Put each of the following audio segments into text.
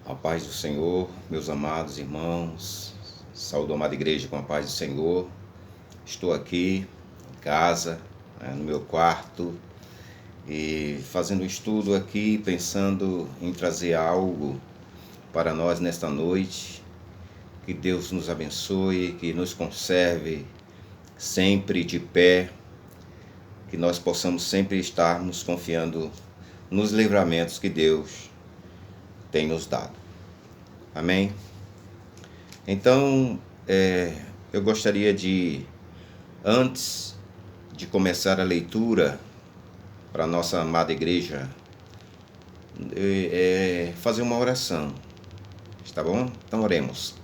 A paz do Senhor, meus amados irmãos, saúdo a amada igreja com a paz do Senhor. Estou aqui em casa, no meu quarto, e fazendo um estudo aqui, pensando em trazer algo para nós nesta noite. Que Deus nos abençoe, que nos conserve sempre de pé, que nós possamos sempre estarmos confiando nos livramentos que Deus tem nos dado. Amém? Então, eu gostaria de, antes de começar a leitura para a nossa amada igreja, fazer uma oração. Está bom? Então oremos.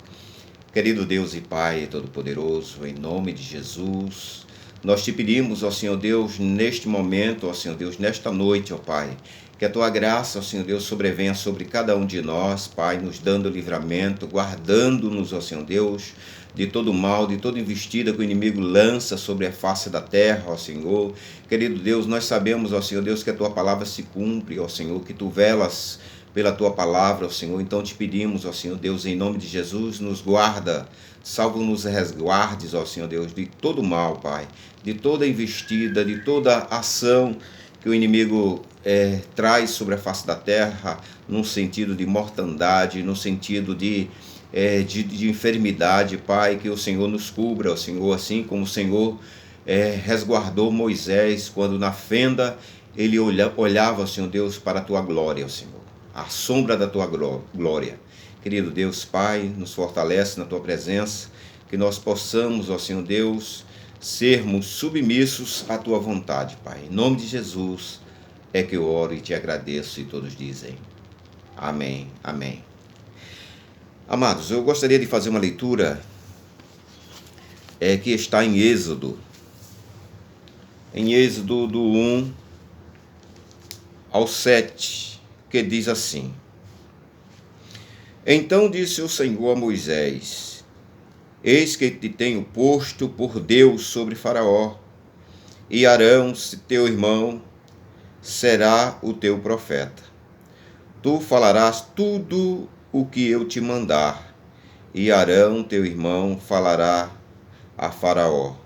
Querido Deus e Pai Todo-Poderoso, em nome de Jesus, nós te pedimos, ó Senhor Deus, neste momento, ó Senhor Deus, nesta noite, ó Pai, que a Tua graça, ó Senhor Deus, sobrevenha sobre cada um de nós, Pai, nos dando livramento, guardando-nos, ó Senhor Deus, de todo mal, de toda investida que o inimigo lança sobre a face da terra, ó Senhor. Querido Deus, nós sabemos, ó Senhor Deus, que a Tua palavra se cumpre, ó Senhor, que Tu velas pela Tua palavra, ó Senhor. Então te pedimos, ó Senhor Deus, em nome de Jesus, nos guarda, salva-nos, resguardes, ó Senhor Deus, de todo mal, Pai, de toda investida, de toda ação que o inimigo traz sobre a face da terra, num sentido de mortandade, no sentido de enfermidade, Pai, que o Senhor nos cubra, ó Senhor, assim como o Senhor resguardou Moisés quando na fenda ele olhava, ó Senhor Deus, para a Tua glória, ó Senhor, a sombra da Tua glória. Querido Deus, Pai, nos fortalece na Tua presença, que nós possamos, ó Senhor Deus, sermos submissos à Tua vontade, Pai. Em nome de Jesus é que eu oro e te agradeço, e todos dizem amém, amém. Amados, eu gostaria de fazer uma leitura que está em Êxodo do 1 ao 7, que diz assim: Então disse o Senhor a Moisés: Eis que te tenho posto por Deus sobre Faraó, e Arão, teu irmão, será o teu profeta. Tu falarás tudo o que eu te mandar, e Arão, teu irmão, falará a Faraó,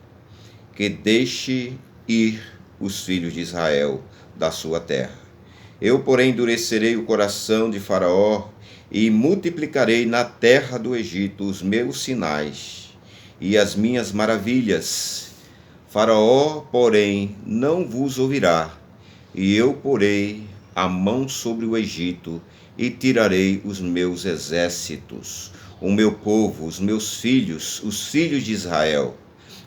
que deixe ir os filhos de Israel da sua terra. Eu, porém, endurecerei o coração de Faraó, e multiplicarei na terra do Egito os meus sinais e as minhas maravilhas. Faraó, porém, não vos ouvirá, e eu porei a mão sobre o Egito, e tirarei os meus exércitos, o meu povo, os meus filhos, os filhos de Israel,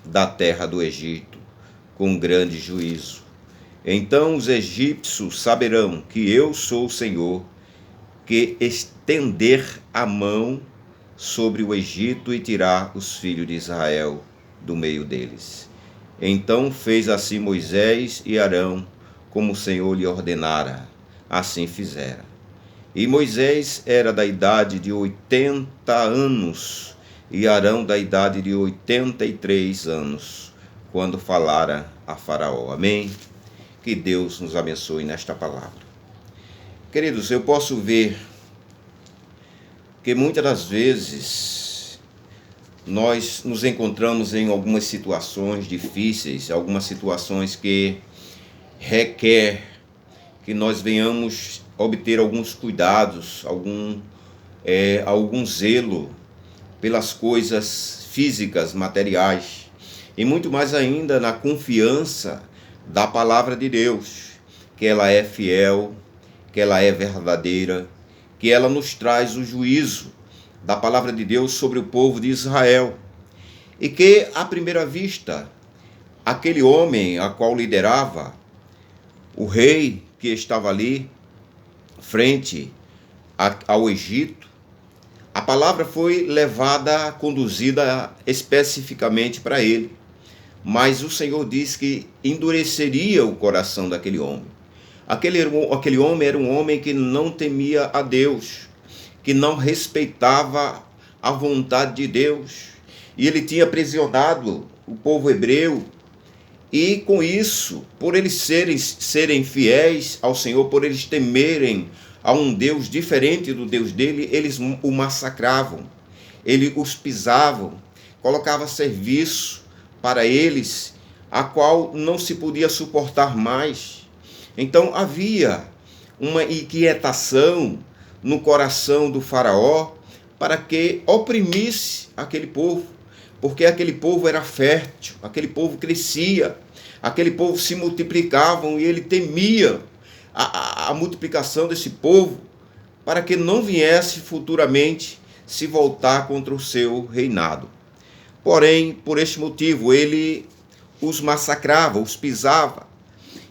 da terra do Egito, com grande juízo. Então os egípcios saberão que eu sou o Senhor, que estender a mão sobre o Egito e tirar os filhos de Israel do meio deles. Então fez assim Moisés e Arão, como o Senhor lhe ordenara, assim fizera. E Moisés era da idade de 80 anos, e Arão da idade de 83 anos, quando falara a Faraó. Amém? Que Deus nos abençoe nesta palavra. Queridos, eu posso ver que muitas das vezes nós nos encontramos em algumas situações difíceis, algumas situações que requer que nós venhamos obter alguns cuidados, algum zelo pelas coisas físicas, materiais, e muito mais ainda na confiança da palavra de Deus, que ela é fiel, que ela é verdadeira, que ela nos traz o juízo da palavra de Deus sobre o povo de Israel. E que, à primeira vista, aquele homem a qual liderava, o rei que estava ali, frente ao Egito, a palavra foi levada, conduzida especificamente para ele. Mas o Senhor diz que endureceria o coração daquele homem. Aquele homem era um homem que não temia a Deus, que não respeitava a vontade de Deus. E ele tinha aprisionado o povo hebreu. E com isso, por eles serem fiéis ao Senhor, por eles temerem a um Deus diferente do Deus dele, eles o massacravam, eles os pisavam, colocava serviço para eles, a qual não se podia suportar mais. Então havia uma inquietação no coração do faraó para que oprimisse aquele povo, porque aquele povo era fértil, aquele povo crescia, aquele povo se multiplicava e ele temia a multiplicação desse povo para que não viesse futuramente se voltar contra o seu reinado. Porém, por este motivo, ele os massacrava, os pisava.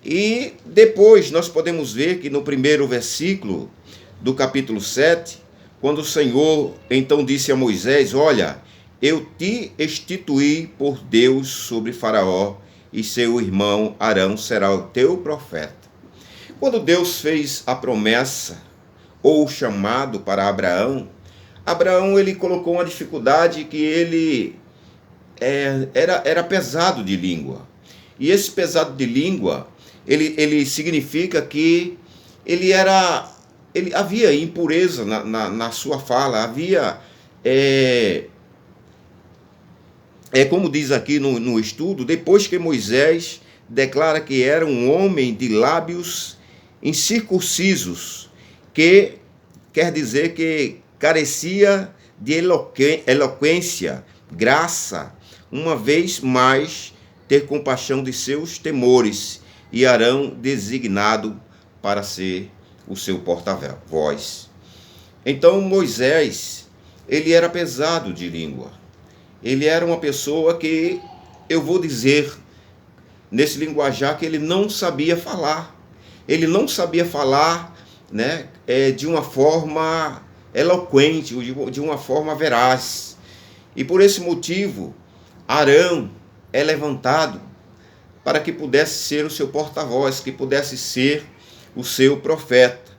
E depois nós podemos ver que no primeiro versículo do capítulo 7, quando o Senhor então disse a Moisés: olha, eu te instituí por Deus sobre Faraó, e seu irmão Arão será o teu profeta. Quando Deus fez a promessa ou o chamado para Abraão, ele colocou uma dificuldade que ele era pesado de língua. E esse pesado de língua, ele significa que ele havia impureza na sua fala, havia, como diz aqui no estudo, depois que Moisés declara que era um homem de lábios incircuncisos, que quer dizer que carecia de eloquência, graça, uma vez mais ter compaixão de seus temores, e Arão designado para ser o seu porta-voz. Então Moisés, ele era pesado de língua, ele era uma pessoa que, eu vou dizer, nesse linguajar, que ele não sabia falar. Ele não sabia falar, né, de uma forma eloquente, de uma forma veraz. E por esse motivo, Arão é levantado para que pudesse ser o seu porta-voz, que pudesse ser o seu profeta,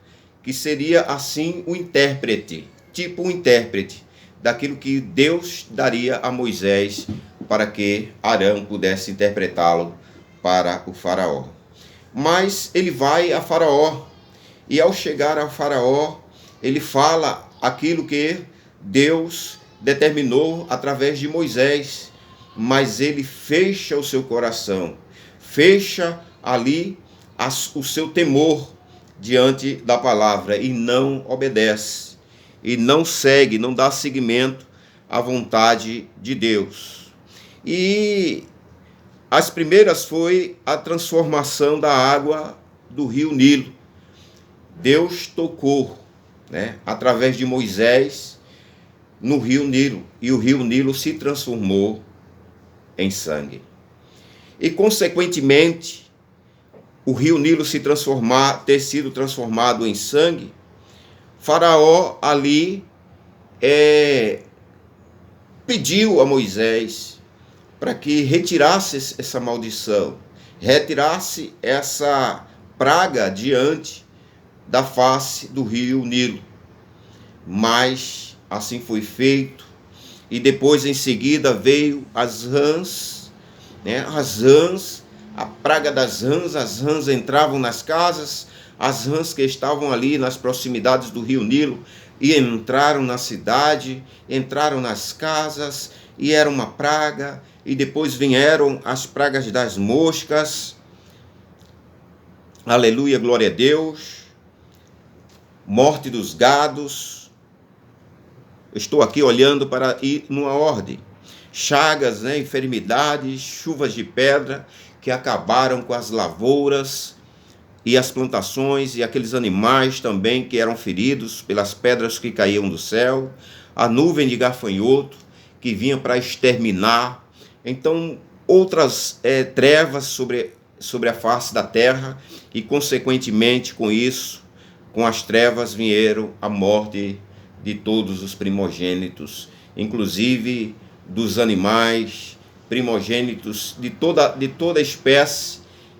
que seria assim o intérprete, tipo um intérprete daquilo que Deus daria a Moisés para que Arão pudesse interpretá-lo para o faraó. Mas ele vai a Faraó, e ao chegar a Faraó, ele fala aquilo que Deus determinou através de Moisés, mas ele fecha o seu coração, fecha ali o seu temor diante da palavra e não obedece, e não segue, não dá seguimento à vontade de Deus. E as primeiras foi a transformação da água do rio Nilo. Deus tocou, né, através de Moisés no rio Nilo, e o rio Nilo se transformou em sangue. E, consequentemente, o rio Nilo ter sido transformado em sangue, Faraó ali pediu a Moisés para que retirasse essa maldição, retirasse essa praga diante da face do rio Nilo. Mas assim foi feito, e depois em seguida veio as rãs, né? As rãs, a praga das rãs, as rãs entravam nas casas, as rãs que estavam ali nas proximidades do rio Nilo, e entraram na cidade, entraram nas casas, e era uma praga. E depois vieram as pragas das moscas. Aleluia, glória a Deus. Morte dos gados. Eu estou aqui olhando para ir numa ordem. Chagas, né, enfermidades, chuvas de pedra que acabaram com as lavouras e as plantações, e aqueles animais também que eram feridos pelas pedras que caíam do céu. A nuvem de gafanhoto que vinha para exterminar. Então, outras trevas sobre a face da terra, e consequentemente com isso, com as trevas vieram a morte de todos os primogênitos, inclusive dos animais, primogênitos de toda espécie,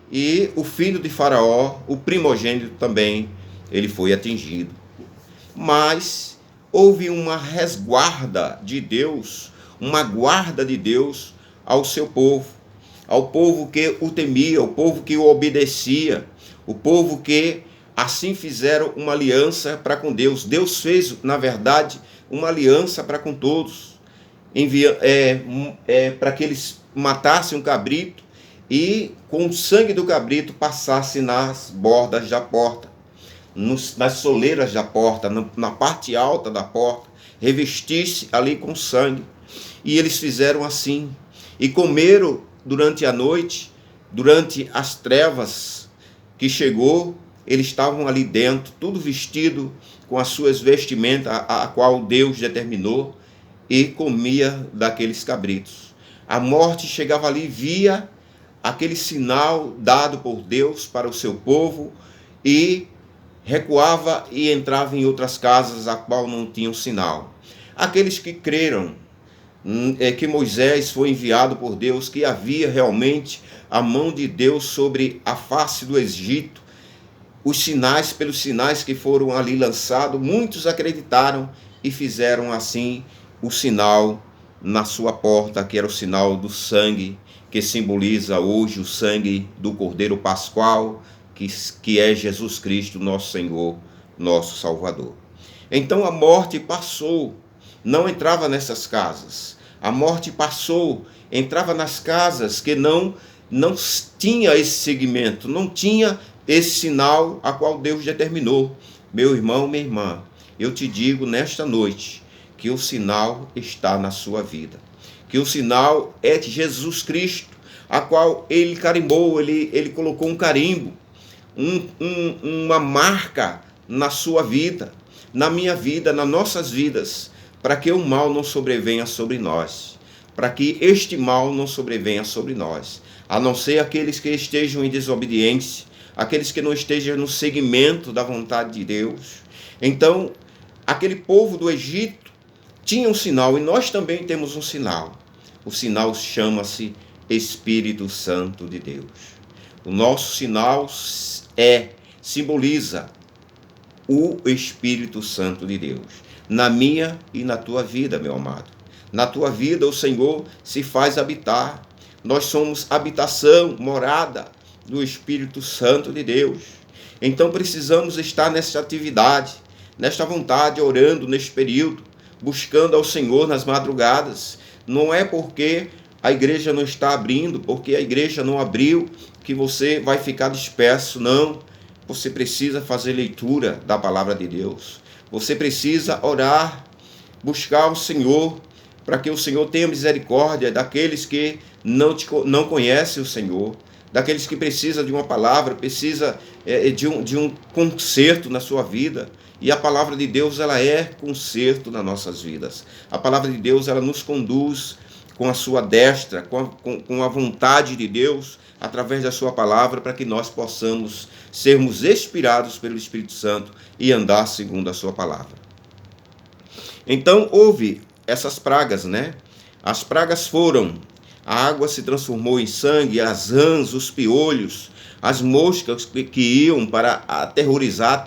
e o filho de Faraó, o primogênito também, ele foi atingido. Mas houve uma resguarda de Deus, uma guarda de Deus ao seu povo, ao povo que o temia, o povo que o obedecia, o povo que assim fizeram uma aliança para com Deus. Deus fez, na verdade, uma aliança para com todos, para que eles matassem um cabrito e com o sangue do cabrito passasse nas bordas da porta, nas soleiras da porta, na parte alta da porta, revestisse ali com sangue. E eles fizeram assim, e comeram durante a noite, durante as trevas que chegou, eles estavam ali dentro, tudo vestido com as suas vestimentas, a qual Deus determinou, e comia daqueles cabritos. A morte chegava ali, via aquele sinal dado por Deus para o seu povo, e recuava e entrava em outras casas a qual não tinham sinal. Aqueles que creram que Moisés foi enviado por Deus, que havia realmente a mão de Deus sobre a face do Egito, os sinais, pelos sinais que foram ali lançados, muitos acreditaram e fizeram assim o sinal na sua porta, que era o sinal do sangue, que simboliza hoje o sangue do Cordeiro Pascual, que é Jesus Cristo, nosso Senhor, nosso Salvador. Então a morte passou, não entrava nessas casas. A morte passou, entrava nas casas que não tinha esse segmento, não tinha esse sinal a qual Deus determinou. Meu irmão, minha irmã, eu te digo nesta noite que o sinal está na sua vida, que o sinal é de Jesus Cristo, a qual ele carimbou, ele colocou um carimbo, uma marca na sua vida, na minha vida, nas nossas vidas, para que o mal não sobrevenha sobre nós, para que este mal não sobrevenha sobre nós, a não ser aqueles que estejam em desobediência, aqueles que não estejam no segmento da vontade de Deus. Então, aquele povo do Egito tinha um sinal, e nós também temos um sinal. O sinal chama-se Espírito Santo de Deus. O nosso sinal simboliza o Espírito Santo de Deus, na minha e na tua vida, meu amado. Na tua vida o Senhor se faz habitar. Nós somos habitação, morada do Espírito Santo de Deus. Então precisamos estar nessa atividade, nesta vontade, orando neste período, buscando ao Senhor nas madrugadas. Não é porque a igreja não está abrindo, porque a igreja não abriu, que você vai ficar disperso, não. Você precisa fazer leitura da palavra de Deus. Você precisa orar, buscar o Senhor, para que o Senhor tenha misericórdia daqueles que não conhecem o Senhor, daqueles que precisam de uma palavra, precisa de um conserto na sua vida. E a palavra de Deus, ela é conserto nas nossas vidas. A palavra de Deus, ela nos conduz com a sua destra, com a vontade de Deus, através da sua palavra, para que nós possamos sermos inspirados pelo Espírito Santo e andar segundo a sua palavra. Então, houve essas pragas, né? As pragas foram: a água se transformou em sangue, as rãs, os piolhos, as moscas que iam para atemorizar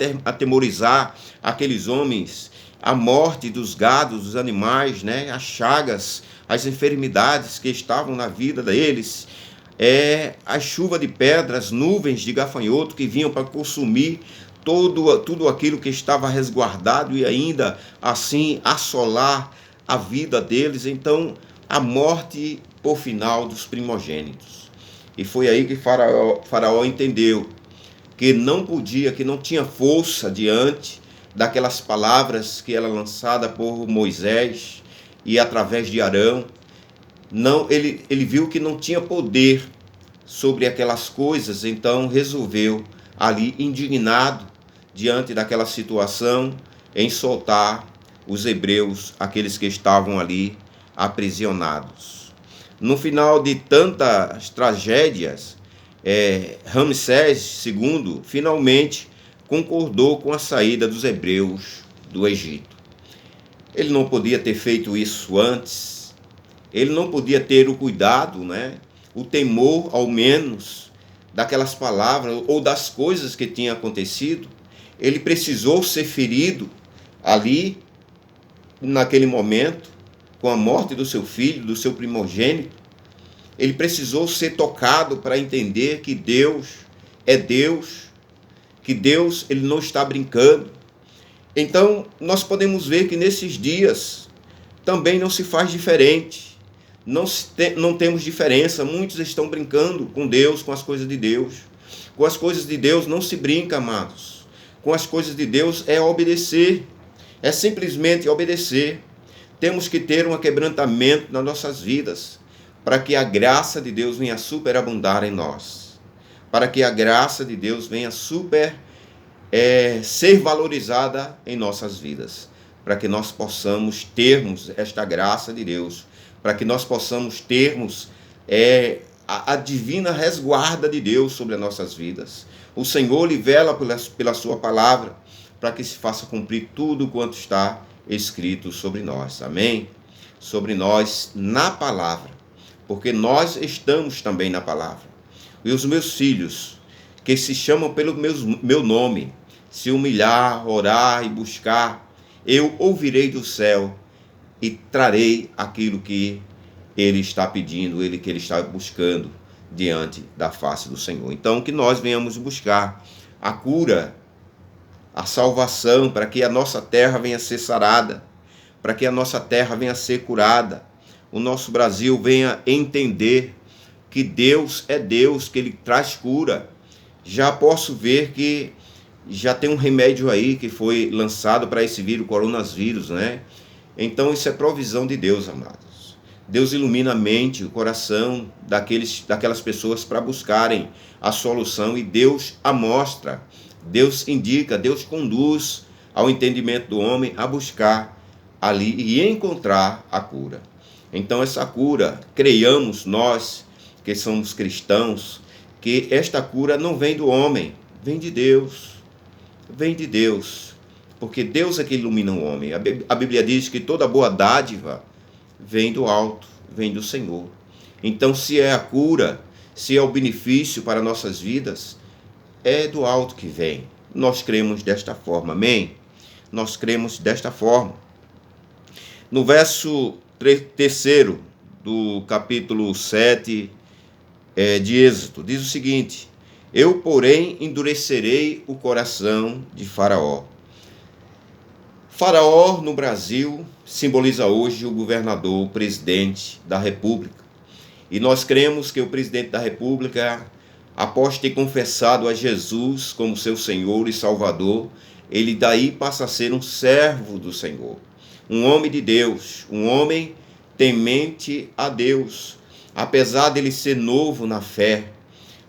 aqueles homens, a morte dos gados, dos animais, né? As chagas, as enfermidades que estavam na vida deles, a chuva de pedras, nuvens de gafanhoto que vinham para consumir tudo aquilo que estava resguardado e ainda assim assolar a vida deles. Então, a morte por final dos primogênitos. E foi aí que Faraó entendeu que não podia, que não tinha força diante daquelas palavras que era lançada por Moisés e através de Arão. Não, ele viu que não tinha poder sobre aquelas coisas, então resolveu ali, indignado diante daquela situação, em soltar os hebreus, aqueles que estavam ali aprisionados. No final de tantas tragédias, Ramsés II finalmente concordou com a saída dos hebreus do Egito. Ele não podia ter feito isso antes. Ele não podia ter o cuidado, né? O temor, ao menos, daquelas palavras ou das coisas que tinham acontecido. Ele precisou ser ferido ali, naquele momento, com a morte do seu filho, do seu primogênito. Ele precisou ser tocado para entender que Deus é Deus que Deus ele não está brincando. Então, nós podemos ver que nesses dias também não se faz diferente. Não temos diferença. Muitos estão brincando com Deus, com as coisas de Deus. Com as coisas de Deus não se brinca, amados. Com as coisas de Deus é obedecer. É simplesmente obedecer. Temos que ter um quebrantamento nas nossas vidas, para que a graça de Deus venha superabundar em nós. Para que a graça de Deus venha ser valorizada em nossas vidas, para que nós possamos termos esta graça de Deus, para que nós possamos termos a divina resguarda de Deus sobre as nossas vidas. O Senhor lhe vela pela sua palavra, para que se faça cumprir tudo quanto está escrito sobre nós. Amém? Sobre nós na palavra, porque nós estamos também na palavra. E os meus filhos, que se chamam pelo meu nome, se humilhar, orar e buscar, eu ouvirei do céu e trarei aquilo que ele está pedindo, que ele está buscando diante da face do Senhor. Então, que nós venhamos buscar a cura, a salvação, para que a nossa terra venha ser sarada, para que a nossa terra venha ser curada, o nosso Brasil venha entender que Deus é Deus, que Ele traz cura. Já posso ver que já tem um remédio aí que foi lançado para esse vírus, coronavírus, né? Então isso é provisão de Deus, amados. Deus ilumina a mente, o coração daquelas pessoas para buscarem a solução, e Deus a mostra, Deus indica, Deus conduz ao entendimento do homem a buscar ali e encontrar a cura. Então essa cura, creiamos nós que somos cristãos, que esta cura não vem do homem, vem de Deus. Vem de Deus, porque Deus é que ilumina o homem. A Bíblia diz que toda boa dádiva vem do alto, vem do Senhor. Então, se é a cura, se é o benefício para nossas vidas, é do alto que vem. Nós cremos desta forma, amém? Nós cremos desta forma. No verso 3 do capítulo 7 de Êxodo, diz o seguinte: eu, porém, endurecerei o coração de Faraó. Faraó, no Brasil, simboliza hoje o governador, o presidente da República. E nós cremos que o presidente da República, após ter confessado a Jesus como seu Senhor e Salvador, ele daí passa a ser um servo do Senhor, um homem de Deus, um homem temente a Deus. Apesar dele ser novo na fé,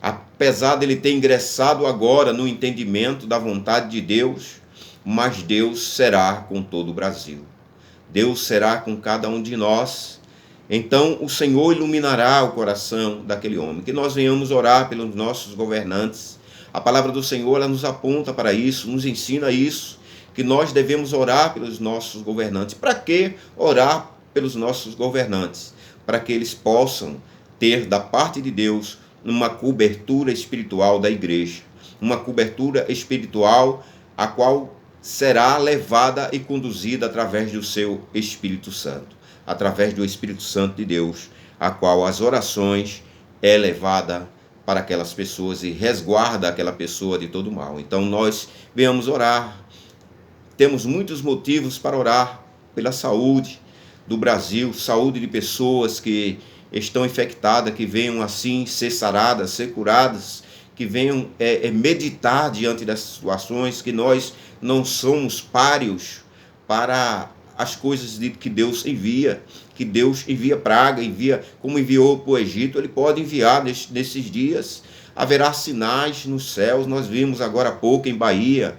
apesar dele ter ingressado agora no entendimento da vontade de Deus, mas Deus será com todo o Brasil. Deus será com cada um de nós. Então o Senhor iluminará o coração daquele homem. Que nós venhamos orar pelos nossos governantes. A palavra do Senhor, ela nos aponta para isso, nos ensina isso, que nós devemos orar pelos nossos governantes. Para que orar pelos nossos governantes? Para que eles possam ter da parte de Deus uma cobertura espiritual da igreja, uma cobertura espiritual a qual será levada e conduzida através do seu Espírito Santo, através do Espírito Santo de Deus, a qual as orações é levada para aquelas pessoas e resguarda aquela pessoa de todo mal. Então nós venhamos orar. Temos muitos motivos para orar pela saúde do Brasil, saúde de pessoas que estão infectadas, que venham assim ser saradas, ser curadas, que venham meditar diante das situações, que nós não somos páreos para as coisas que Deus envia, que Deus envia praga, como enviou para o Egito, Ele pode enviar nesses dias. Haverá sinais nos céus. Nós vimos agora há pouco em Bahia,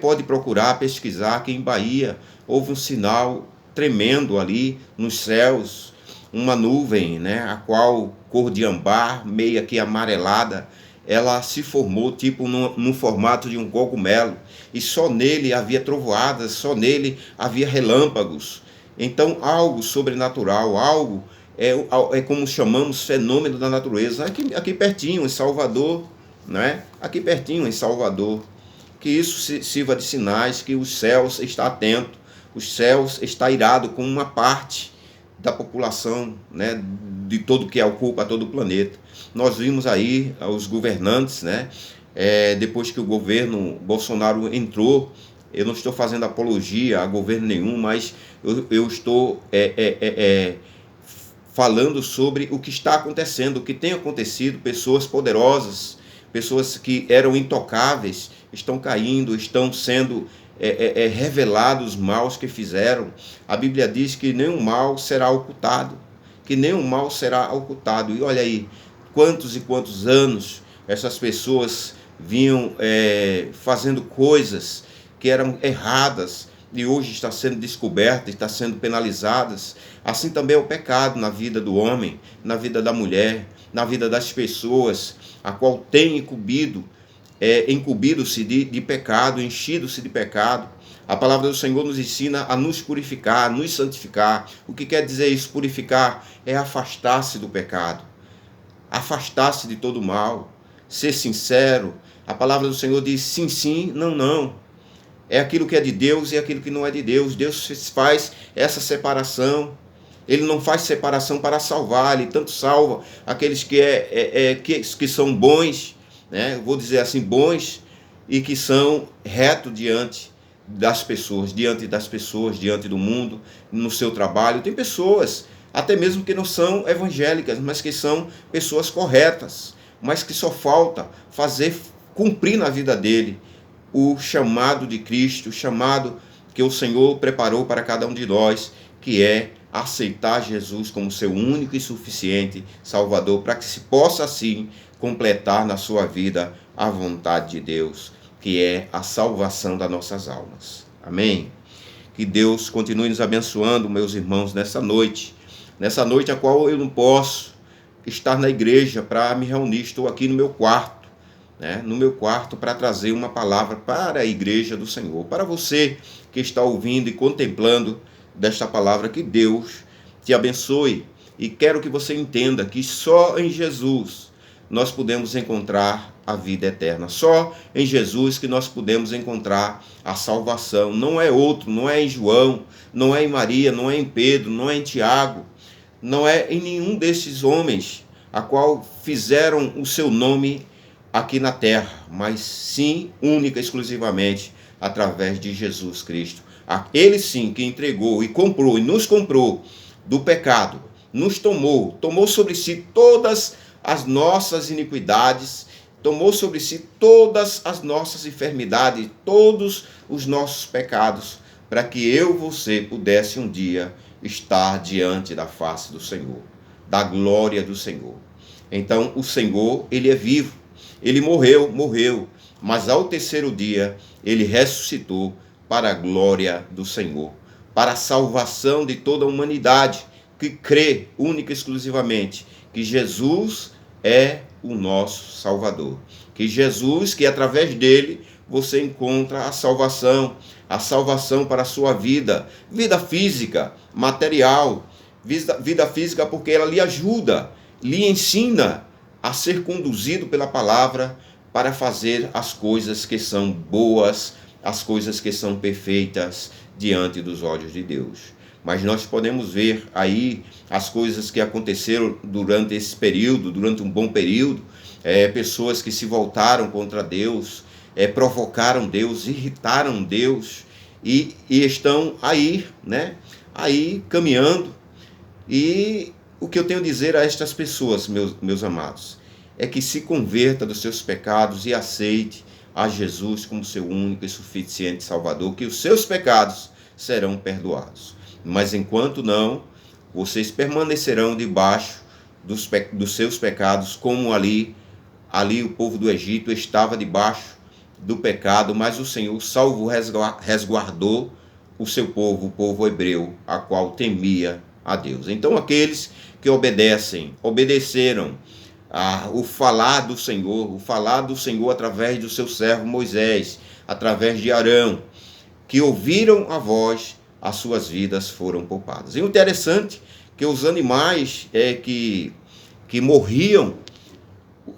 pode procurar, pesquisar, que em Bahia houve um sinal tremendo ali nos céus, uma nuvem, né, a qual cor de ambar, meio que amarelada, ela se formou tipo no formato de um cogumelo, e só nele havia trovoadas, só nele havia relâmpagos. Então algo sobrenatural, algo como chamamos fenômeno da natureza, aqui pertinho em Salvador, né? Aqui pertinho em Salvador, que isso sirva de sinais que os céus está atento, os céus está irado com uma parte da população, né, de todo que ocupa todo o planeta. Nós vimos aí os governantes, né, depois que o governo Bolsonaro entrou. Eu não estou fazendo apologia a governo nenhum, mas eu estou falando sobre o que está acontecendo, o que tem acontecido. Pessoas poderosas, pessoas que eram intocáveis, estão caindo, estão sendo revelados os maus que fizeram. A Bíblia diz que nenhum mal será ocultado, que nenhum mal será ocultado. E olha aí, quantos e quantos anos essas pessoas vinham fazendo coisas que eram erradas, e hoje está sendo descoberta, está sendo penalizadas. Assim também é o pecado na vida do homem, na vida da mulher, na vida das pessoas, a qual tem incumbido-se de pecado, enchido-se de pecado. A palavra do Senhor nos ensina a nos purificar, a nos santificar. O que quer dizer isso? Purificar é afastar-se do pecado, afastar-se de todo mal, ser sincero. A palavra do Senhor diz sim, sim, não, não. É aquilo que é de Deus e aquilo que não é de Deus. Deus faz essa separação. Ele não faz separação para salvar, ele tanto salva aqueles que são bons, né? Eu vou dizer assim, bons, e que são retos diante das pessoas, diante do mundo, no seu trabalho. Tem pessoas, até mesmo que não são evangélicas, mas que são pessoas corretas, mas que só falta fazer cumprir na vida dele o chamado de Cristo, o chamado que o Senhor preparou para cada um de nós, que é aceitar Jesus como seu único e suficiente Salvador, para que se possa assim completar na sua vida a vontade de Deus, que é a salvação das nossas almas. Amém? Que Deus continue nos abençoando, meus irmãos, nessa noite a qual eu não posso estar na igreja para me reunir. Estou aqui no meu quarto, no meu quarto, para trazer uma palavra para a igreja do Senhor, para você que está ouvindo e contemplando desta palavra. Que Deus te abençoe, e quero que você entenda que só em Jesus nós podemos encontrar a vida eterna, só em Jesus que nós podemos encontrar a salvação. Não é outro, não é em João, não é em Maria, não é em Pedro, não é em Tiago, não é em nenhum desses homens a qual fizeram o seu nome aqui na terra, mas sim, única e exclusivamente através de Jesus Cristo. Ele sim que entregou e comprou e nos comprou do pecado, nos tomou sobre si todas as nossas iniquidades, tomou sobre si todas as nossas enfermidades, todos os nossos pecados, para que eu e você pudesse um dia estar diante da face do Senhor, da glória do Senhor. Então o Senhor, ele é vivo. Ele morreu, mas ao terceiro dia ele ressuscitou para a glória do Senhor, para a salvação de toda a humanidade que crê única e exclusivamente que Jesus é o nosso Salvador. Que Jesus, que através dele você encontra a salvação para a sua vida física, material, vida física, porque ela lhe ajuda, lhe ensina a ser conduzido pela palavra para fazer as coisas que são boas, as coisas que são perfeitas diante dos olhos de Deus. Mas nós podemos ver aí as coisas que aconteceram durante esse período, durante um bom período, pessoas que se voltaram contra Deus, provocaram Deus, irritaram Deus e estão aí, aí caminhando. E o que eu tenho a dizer a estas pessoas, meus amados, é que se converta dos seus pecados e aceite a Jesus como seu único e suficiente Salvador, que os seus pecados serão perdoados. Mas enquanto não, vocês permanecerão debaixo dos seus pecados, como ali o povo do Egito estava debaixo do pecado, mas o Senhor salvou, resguardou o seu povo, o povo hebreu, a qual temia a Deus. Então aqueles que obedeceram o falar do Senhor através do seu servo Moisés, através de Arão, que ouviram a voz, as suas vidas foram poupadas. E o interessante que os animais que morriam,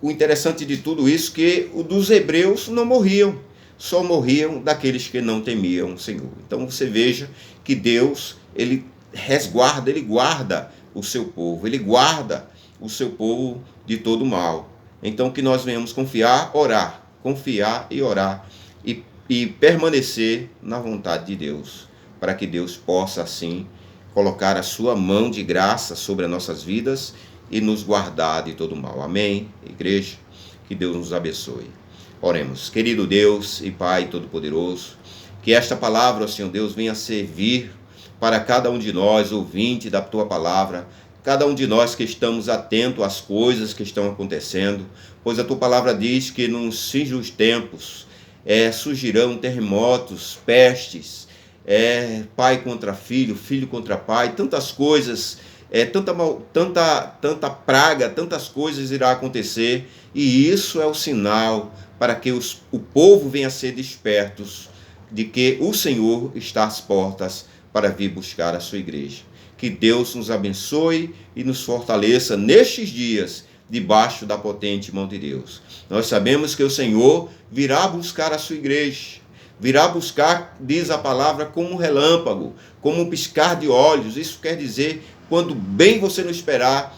o interessante de tudo isso que o dos hebreus não morriam, só morriam daqueles que não temiam o Senhor. Então você veja que Deus, ele resguarda, ele guarda o seu povo, ele guarda o seu povo de todo mal. Então que nós venhamos confiar, orar confiar e orar e permanecer na vontade de Deus, para que Deus possa assim colocar a sua mão de graça sobre as nossas vidas e nos guardar de todo mal. Amém, igreja? Que Deus nos abençoe. Oremos. Querido Deus e Pai Todo-Poderoso, que esta palavra, Senhor Deus, venha servir para cada um de nós, ouvinte da Tua palavra, cada um de nós que estamos atentos às coisas que estão acontecendo, pois a Tua palavra diz que nos fins dos tempos surgirão terremotos, pestes, pai contra filho, filho contra pai, tantas coisas, tanta praga, tantas coisas irá acontecer, e isso é o sinal para que o povo venha a ser despertos de que o Senhor está às portas para vir buscar a sua igreja. Que Deus nos abençoe e nos fortaleça nestes dias debaixo da potente mão de Deus. Nós sabemos que o Senhor virá buscar a sua igreja, virá buscar, diz a palavra, como um relâmpago, como um piscar de olhos. Isso quer dizer, quando bem você não esperar,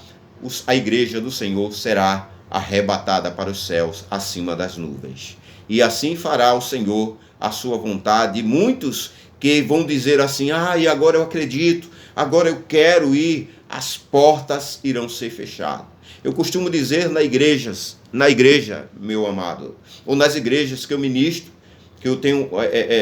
a igreja do Senhor será arrebatada para os céus acima das nuvens. E assim fará o Senhor a sua vontade. E muitos que vão dizer assim, e agora eu acredito, agora eu quero ir, as portas irão ser fechadas. Eu costumo dizer na igreja, meu amado, ou nas igrejas que eu ministro, que eu tenho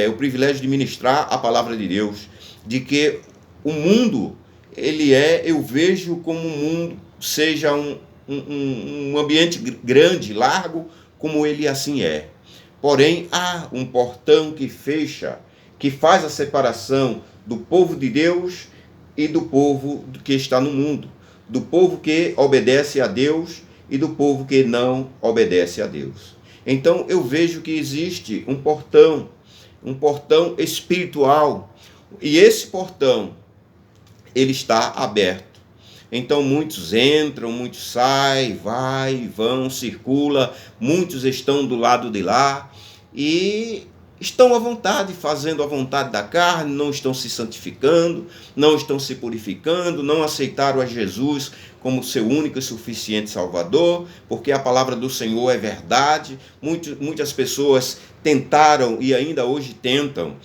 o privilégio de ministrar a palavra de Deus, de que o mundo, eu vejo como o mundo seja um ambiente grande, largo, como ele assim é. Porém, há um portão que fecha, que faz a separação do povo de Deus e do povo que está no mundo, do povo que obedece a Deus e do povo que não obedece a Deus. Então eu vejo que existe um portão espiritual, e esse portão, ele está aberto. Então muitos entram, muitos saem, vai, vão, circula, muitos estão do lado de lá e estão à vontade, fazendo a vontade da carne, não estão se santificando, não estão se purificando, não aceitaram a Jesus como seu único e suficiente Salvador, porque a palavra do Senhor é verdade. Muitas pessoas tentaram e ainda hoje tentam,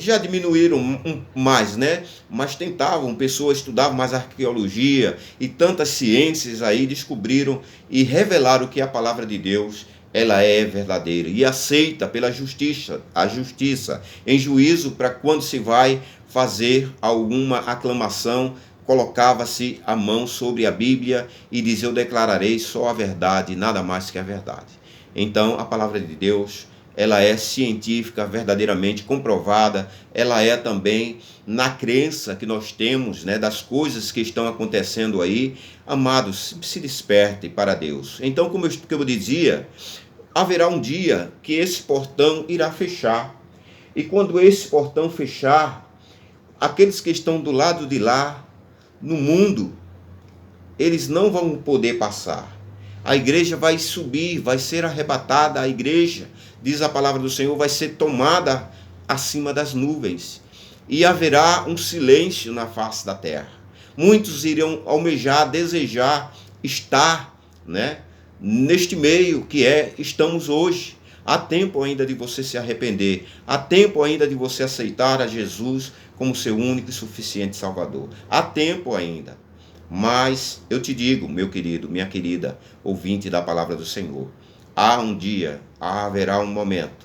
já diminuíram mais, né? Mas tentavam, pessoas estudavam mais arqueologia e tantas ciências aí descobriram e revelaram que a palavra de Deus ela é verdadeira e aceita pela justiça, a justiça em juízo. Para quando se vai fazer alguma aclamação, colocava-se a mão sobre a Bíblia e dizia: eu declararei só a verdade, nada mais que a verdade. Então a palavra de Deus, ela é científica, verdadeiramente comprovada, ela é também na crença que nós temos, né, das coisas que estão acontecendo aí. Amados, se desperte para Deus. Então, como eu dizia, haverá um dia que esse portão irá fechar. E quando esse portão fechar, aqueles que estão do lado de lá, no mundo, eles não vão poder passar. A igreja vai subir, vai ser arrebatada, a igreja, diz a palavra do Senhor, vai ser tomada acima das nuvens. E haverá um silêncio na face da terra. Muitos irão almejar, desejar estar, né, neste meio que estamos hoje. Há tempo ainda de você se arrepender. Há tempo ainda de você aceitar a Jesus como seu único e suficiente Salvador. Há tempo ainda. Mas eu te digo, meu querido, minha querida, ouvinte da palavra do Senhor, há um dia, haverá um momento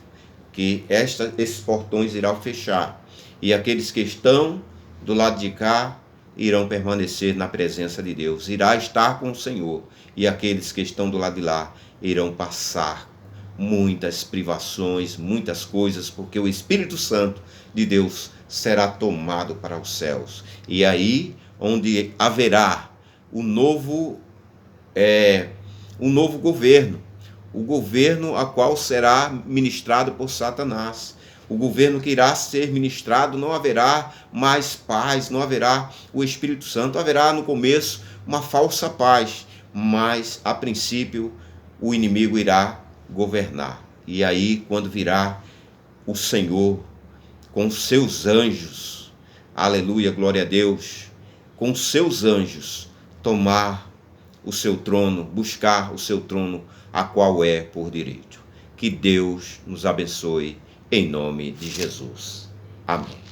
que esses portões irão fechar e aqueles que estão do lado de cá irão permanecer na presença de Deus, irá estar com o Senhor, e aqueles que estão do lado de lá irão passar muitas privações, muitas coisas, porque o Espírito Santo de Deus será tomado para os céus. E aí, onde haverá um novo governo, o governo a qual será ministrado por Satanás. O governo que irá ser ministrado, não haverá mais paz, não haverá o Espírito Santo. Haverá no começo uma falsa paz, mas a princípio o inimigo irá governar. E aí, quando virá o Senhor com seus anjos, aleluia, glória a Deus, com seus anjos, tomar o seu trono, buscar o seu trono, a qual é por direito. Que Deus nos abençoe, em nome de Jesus. Amém.